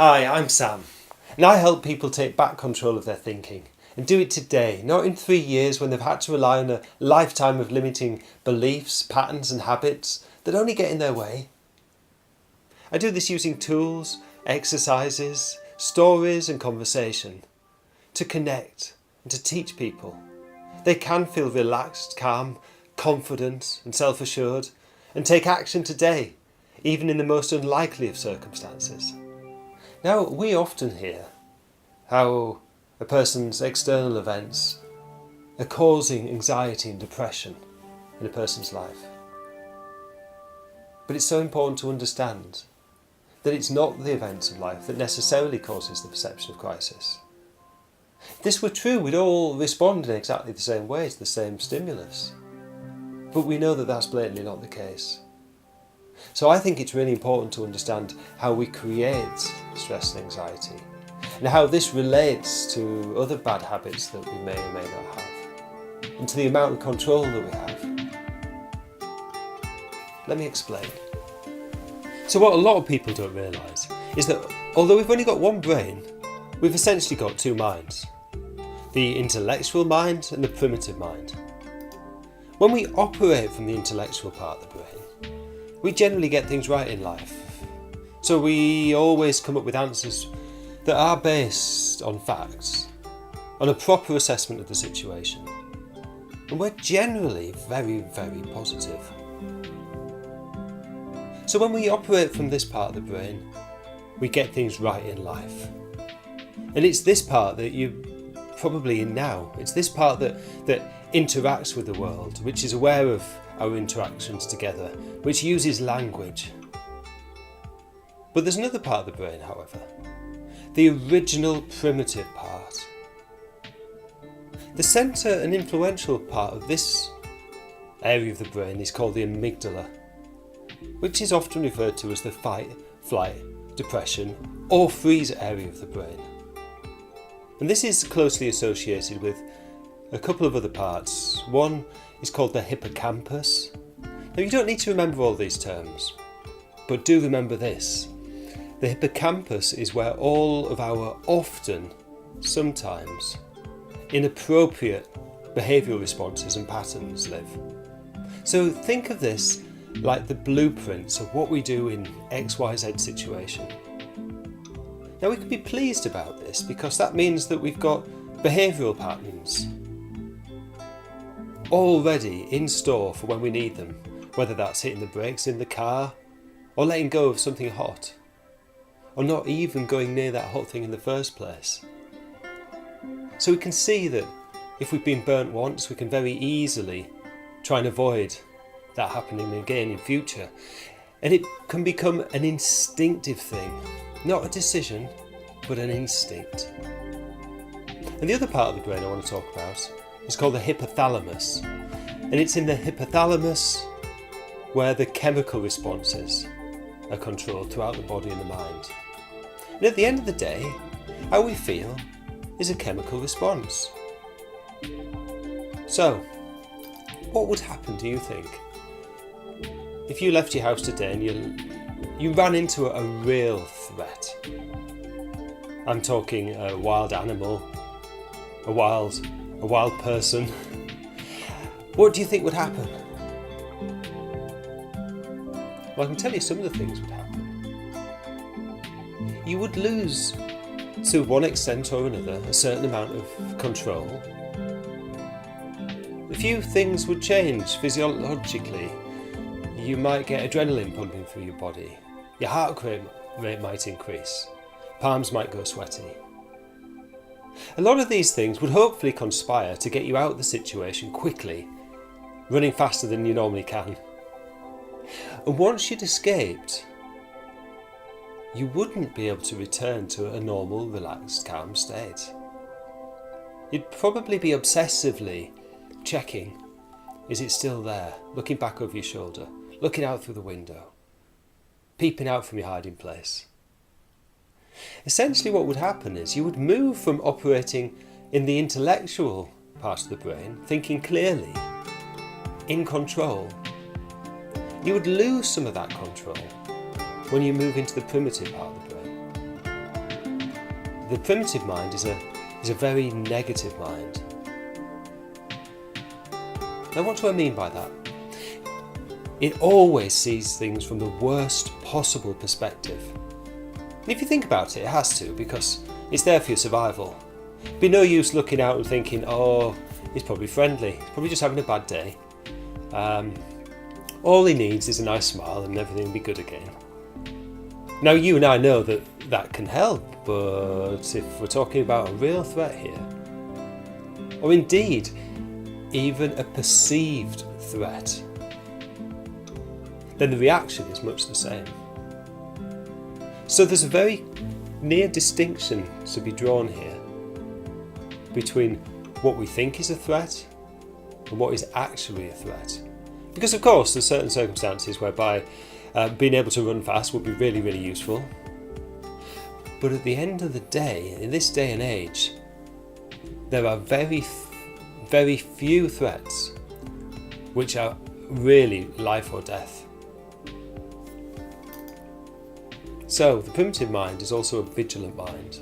Hi, I'm Sam, and I help people take back control of their thinking and do it today, not in 3 years when they've had to rely on a lifetime of limiting beliefs, patterns and habits that only get in their way. I do this using tools, exercises, stories and conversation to connect and to teach people. They can feel relaxed, calm, confident and self-assured and take action today, even in the most unlikely of circumstances. Now, we often hear how a person's external events are causing anxiety and depression in a person's life. But it's so important to understand that it's not the events of life that necessarily causes the perception of crisis. If this were true, we'd all respond in exactly the same way to the same stimulus. But we know that that's blatantly not the case. So I think it's really important to understand how we create stress and anxiety and how this relates to other bad habits that we may or may not have and to the amount of control that we have. Let me explain. So what a lot of people don't realise is that although we've only got one brain, we've essentially got two minds. The intellectual mind and the primitive mind. When we operate from the intellectual part of the brain, we generally get things right in life. So we always come up with answers that are based on facts, on a proper assessment of the situation. And we're generally very, very positive. So when we operate from this part of the brain, we get things right in life. And it's this part that you're probably in now. It's this part that interacts with the world, which is aware of our interactions together, which uses language. But there's another part of the brain, however, the original primitive part. The centre and influential part of this area of the brain is called the amygdala, which is often referred to as the fight, flight, depression or freeze area of the brain. And this is closely associated with a couple of other parts. One is called the hippocampus. Now, you don't need to remember all these terms, but do remember this. The hippocampus is where all of our often, sometimes, inappropriate behavioural responses and patterns live. So think of this like the blueprints of what we do in XYZ situation. Now, we can be pleased about this because that means that we've got behavioural patterns already in store for when we need them, whether that's hitting the brakes in the car or letting go of something hot or not even going near that hot thing in the first place. So we can see that if we've been burnt once, we can very easily try and avoid that happening again in future. And it can become an instinctive thing, not a decision, but an instinct. And the other part of the brain I want to talk about is called the hypothalamus. And it's in the hypothalamus where the chemical responses are controlled throughout the body and the mind. And at the end of the day, how we feel is a chemical response. So, what would happen, do you think, if you left your house today and you ran into a real threat? I'm talking a wild animal, a wild person. What do you think would happen? Well, I can tell you some of the things would happen. You would lose, to one extent or another, a certain amount of control. A few things would change physiologically. You might get adrenaline pumping through your body. Your heart rate might increase. Palms might go sweaty. A lot of these things would hopefully conspire to get you out of the situation quickly, running faster than you normally can. And once you'd escaped, you wouldn't be able to return to a normal, relaxed, calm state. You'd probably be obsessively checking, is it still there? Looking back over your shoulder, looking out through the window, peeping out from your hiding place. Essentially what would happen is you would move from operating in the intellectual part of the brain, thinking clearly, in control. You would lose some of that control when you move into the primitive part of the brain. the primitive mind is a very negative mind. Now, what do I mean by that? It always sees things from the worst possible perspective. And if you think about it, it has to, because it's there for your survival. It'd be no use looking out and thinking, oh, he's probably friendly, he's probably just having a bad day. All he needs is a nice smile and everything will be good again. Now, you and I know that that can help, but if we're talking about a real threat here, or indeed even a perceived threat, then the reaction is much the same. So there's a very near distinction to be drawn here between what we think is a threat and what is actually a threat. Because of course there's certain circumstances whereby being able to run fast would be really, really useful. But at the end of the day, in this day and age, there are very few threats which are really life or death. So the primitive mind is also a vigilant mind.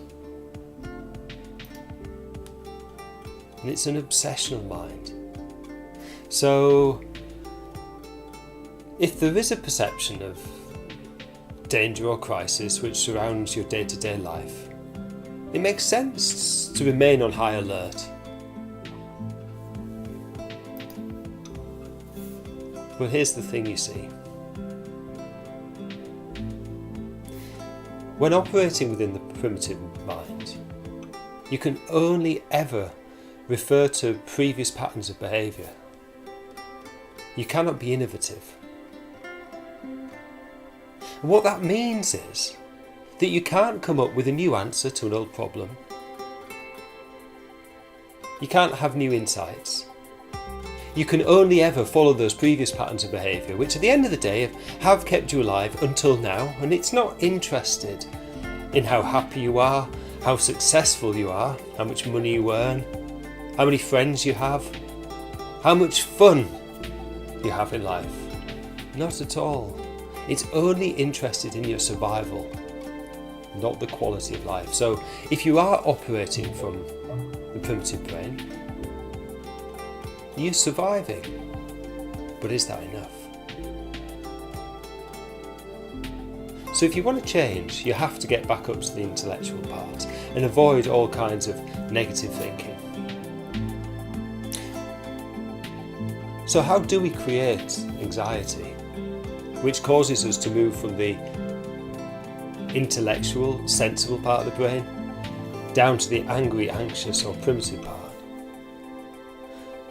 And it's an obsessional mind. So if there is a perception of danger or crisis which surrounds your day-to-day life, it makes sense to remain on high alert. But here's the thing, you see. When operating within the primitive mind, you can only ever refer to previous patterns of behaviour. You cannot be innovative. And what that means is that you can't come up with a new answer to an old problem. You can't have new insights. You can only ever follow those previous patterns of behaviour, which at the end of the day have kept you alive until now, and it's not interested in how happy you are, how successful you are, how much money you earn, how many friends you have, how much fun you have in life. Not at all. It's only interested in your survival, not the quality of life. So if you are operating from the primitive brain, you're surviving. But is that enough? So if you want to change, you have to get back up to the intellectual part and avoid all kinds of negative thinking. So how do we create anxiety, which causes us to move from the intellectual, sensible part of the brain down to the angry, anxious or primitive part?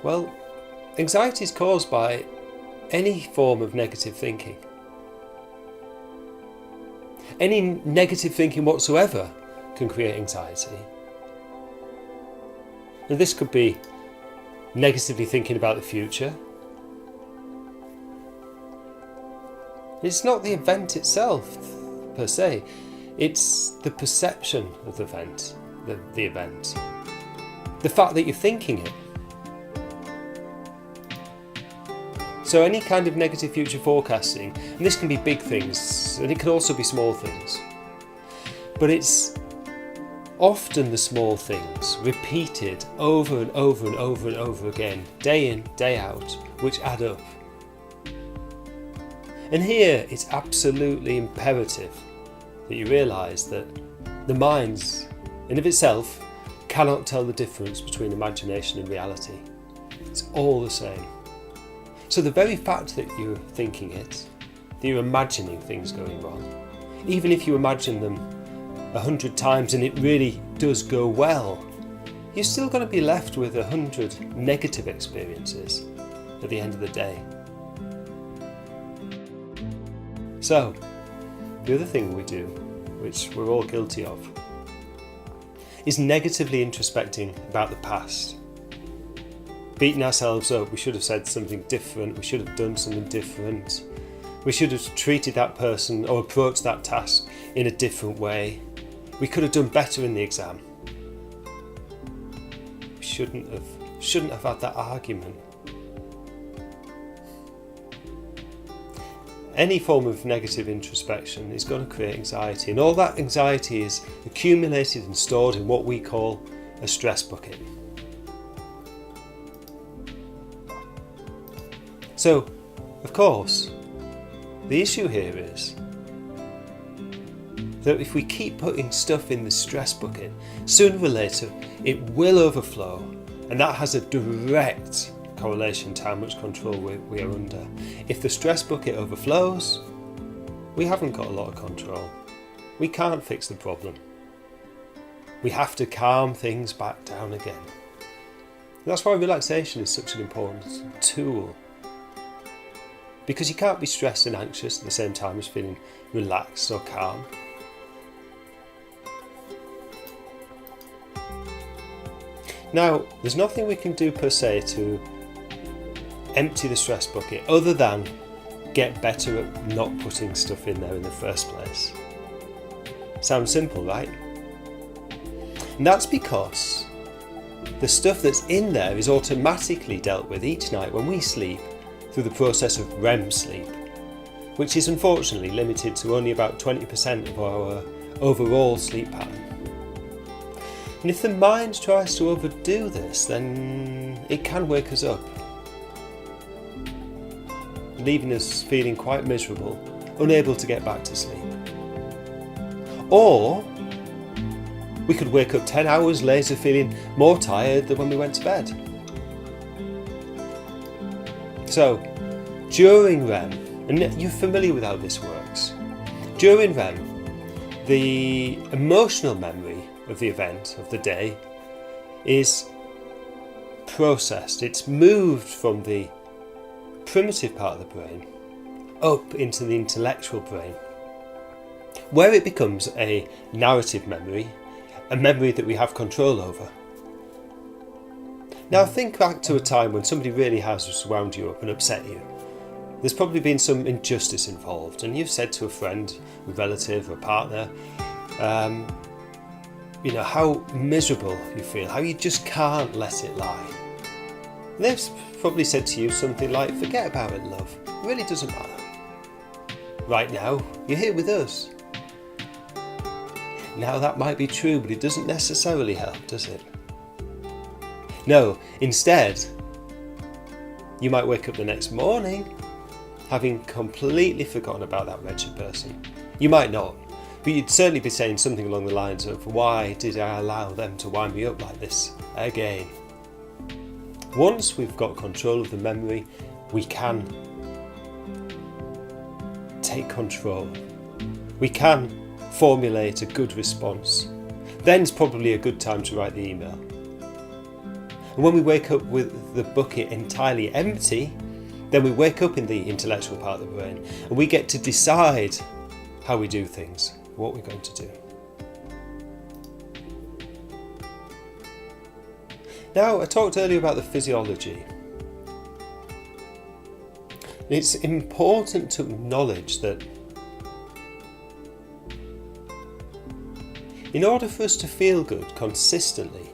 Well, anxiety is caused by any form of negative thinking. Any negative thinking whatsoever can create anxiety. And this could be negatively thinking about the future. It's not the event itself per se, it's the perception of the event, the event. The fact that you're thinking it. So any kind of negative future forecasting, and this can be big things, and it can also be small things, but it's often the small things repeated over and over and over and over again, day in, day out, which add up. And here it's absolutely imperative that you realise that the mind in of itself cannot tell the difference between imagination and reality. It's all the same. So the very fact that you're thinking it, that you're imagining things going wrong, even if you imagine them 100 times and it really does go well, you're still going to be left with 100 negative experiences at the end of the day. So, the other thing we do, which we're all guilty of, is negatively introspecting about the past. Beating ourselves up, we should have said something different, we should have done something different, we should have treated that person or approached that task in a different way, we could have done better in the exam. We shouldn't have had that argument. any form of negative introspection is going to create anxiety, and all that anxiety is accumulated and stored in what we call a stress bucket. So, of course, the issue here is that if we keep putting stuff in the stress bucket, sooner or later it will overflow, and that has a direct correlation to how much control we are under. If the stress bucket overflows, we haven't got a lot of control. We can't fix the problem. We have to calm things back down again. That's why relaxation is such an important tool. Because you can't be stressed and anxious at the same time as feeling relaxed or calm. Now, there's nothing we can do per se to empty the stress bucket other than get better at not putting stuff in there in the first place. Sounds simple, right? And that's because the stuff that's in there is automatically dealt with each night when we sleep through the process of REM sleep, which is unfortunately limited to only about 20% of our overall sleep pattern. And if the mind tries to overdo this, then it can wake us up, leaving us feeling quite miserable, unable to get back to sleep. Or we could wake up 10 hours later feeling more tired than when we went to bed. So, during REM, and you're familiar with how this works, during REM, the emotional memory of the event of the day is processed. It's moved from the primitive part of the brain up into the intellectual brain, where it becomes a narrative memory, a memory that we have control over. Now think back to a time when somebody really has wound you up and upset you. There's probably been some injustice involved, and you've said to a friend, a relative, a partner, how miserable you feel, how you just can't let it lie. And they've probably said to you something like, "Forget about it, love. It really doesn't matter. Right now, you're here with us." Now that might be true, but it doesn't necessarily help, does it? No, instead, you might wake up the next morning having completely forgotten about that wretched person. You might not, but you'd certainly be saying something along the lines of, "Why did I allow them to wind me up like this again?" Once we've got control of the memory, we can take control. We can formulate a good response. Then's probably a good time to write the email. And when we wake up with the bucket entirely empty, then we wake up in the intellectual part of the brain, and we get to decide how we do things, what we're going to do. Now, I talked earlier about the physiology. It's important to acknowledge that in order for us to feel good consistently,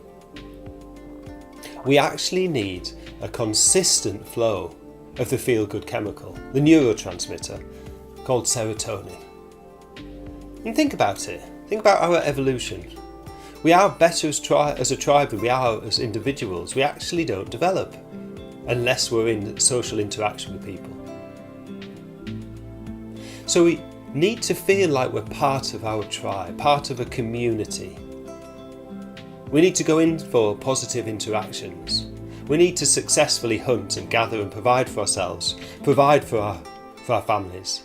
we actually need a consistent flow of the feel-good chemical, the neurotransmitter called serotonin. And think about it. Think about our evolution. We are better as a tribe than we are as individuals. We actually don't develop unless we're in social interaction with people. So we need to feel like we're part of our tribe, part of a community. We need to go in for positive interactions. We need to successfully hunt and gather and provide for ourselves, provide for our families.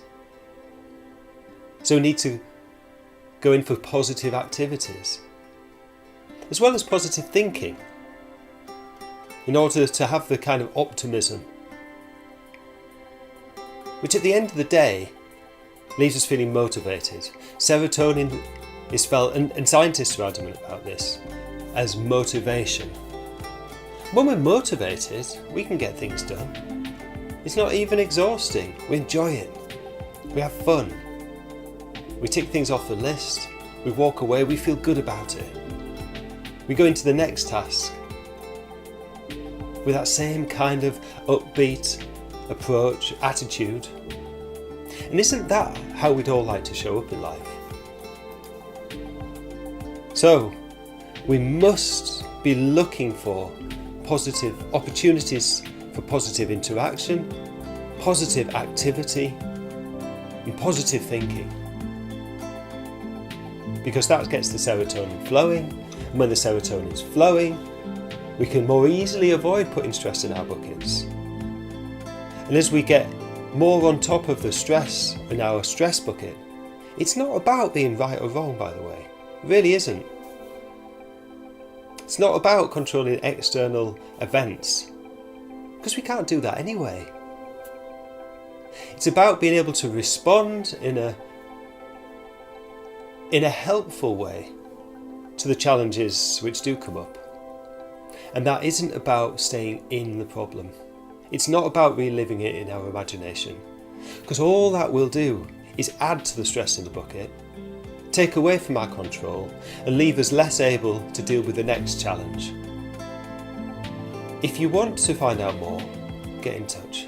So we need to go in for positive activities, as well as positive thinking, in order to have the kind of optimism, which at the end of the day leaves us feeling motivated. Serotonin is felt, and scientists are adamant about this, as motivation. When we're motivated, we can get things done. It's not even exhausting. We enjoy it. We have fun. We tick things off the list. We walk away. We feel good about it. We go into the next task with that same kind of upbeat approach, attitude. And isn't that how we'd all like to show up in life? So, we must be looking for positive opportunities for positive interaction, positive activity, and positive thinking. Because that gets the serotonin flowing, and when the serotonin is flowing, we can more easily avoid putting stress in our buckets. And as we get more on top of the stress in our stress bucket, it's not about being right or wrong, by the way. It really isn't. It's not about controlling external events, because we can't do that anyway. It's about being able to respond in a helpful way to the challenges which do come up. And that isn't about staying in the problem. It's not about reliving it in our imagination, because all that will do is add to the stress in the bucket, take away from our control, and leave us less able to deal with the next challenge. If you want to find out more, get in touch.